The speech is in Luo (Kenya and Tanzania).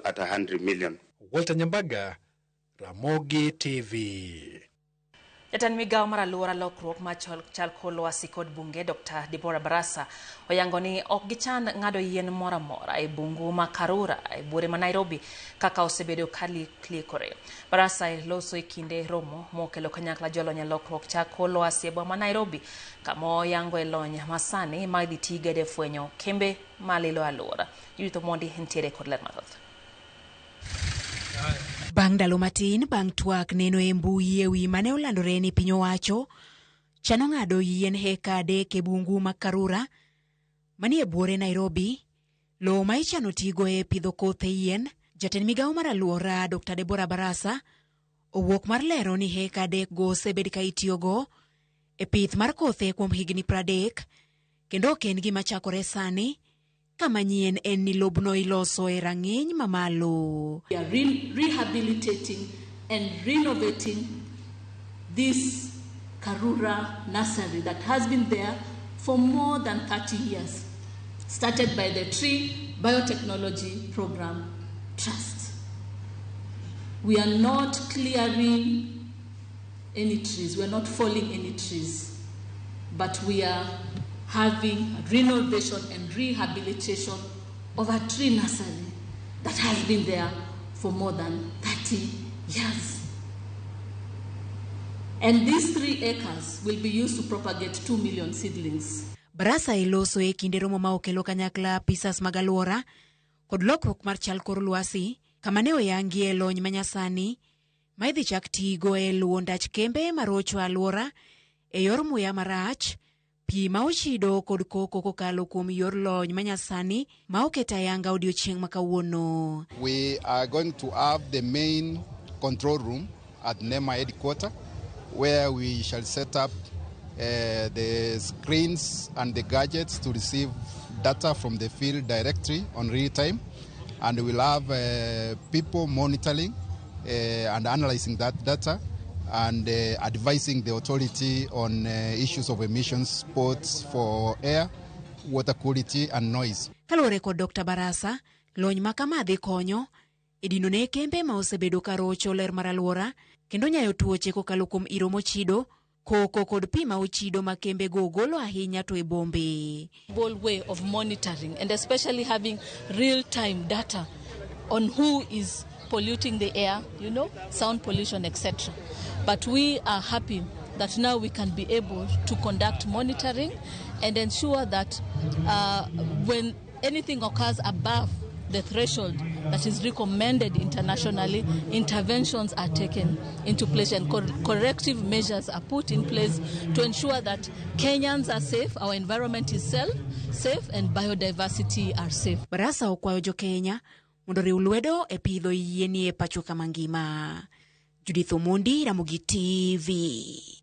at 100 million. Walter Nyambaga, Ramogi TV. Jatend Migao mar aluora lokruok ma chal kor lwasi kod bunge Dr. Deborah Barasa oyango ni ok gichan ng'ado yien moro amora e bungu ma Karura e buore ma Nairobi kaka osebedo klikore. Barasa loso e kinde romo mokelo kanyakla jolony lokruok chal kor lwasi e boma ma Nairobi kama oyango e lony masani ma idhi ti godo e fwenyo kembe malilo aluora. Yuto mondi entiere kod ler mathoth. Bang' ndalo matin bang' twak neno e mbui ewi mane olandore ni piny owacho chano ng'ado yien heka 3 e bungu ma Karura manie buore Nairobi, lo ma ichano tigo e pidho kothe yien. Jatend Migao mar aluora Dr. Deborah Barasa owuok mar lero ni heka 3 go osebed ka itiyogo e pith mar kothe kuom higni 30 kendo ok en gima chakore sani. Kamanyien en ni lobno iloso e rang'iny mamalo. We are rehabilitating and renovating this Karura nursery that has been there for more than 30 years, started by the Tree Biotechnology Program Trust. We are not clearing any trees, we are not falling any trees, but we are having renovation and rehabilitation of a tree nursery that has been there for more than 30 years. And these 3 acres will be used to propagate 2 million seedlings. Barasa iloso e kinde romo ma okelo kanyakla pisas mag aluora kod lokruok mar chal kor lwasi kama ne oyangi e lony manyasani ma idhi chak tigo e luwo ndach kembe marocho aluora e yor muya marach, pi ma ochido kod koko kokalo kuom yor lony manyasani ma oketa yanga odiochieng' makawuono. We are going to have the main control room at NEMA headquarters where we shall set up the screens and the gadgets to receive data from the field directly on real time, and we'll have people monitoring and analyzing that data and advising the authority on issues of emissions spots for air, water quality and noise. Kalore kod Dr. Barasa, lony makama dhi konyo edino ne kembe ma osebedo karocho ler mar aluora kendo nyayo tuoche kokalo kuom iro mochido, koko kod pi ma ochido ma kembe go golo ahinya to e bombe. Way of monitoring and especially having real-time data on who is polluting the air, sound pollution, etc. But we are happy that now we can be able to conduct monitoring and ensure that when anything occurs above the threshold that is recommended internationally, interventions are taken into place and corrective measures are put in place to ensure that Kenyans are safe, our environment is safe and biodiversity are safe. Barasa okwayo jo Kenya mondo riw lwedo e pidho yien e pacho kama ngima. Judith Omondi, Ramogi TV.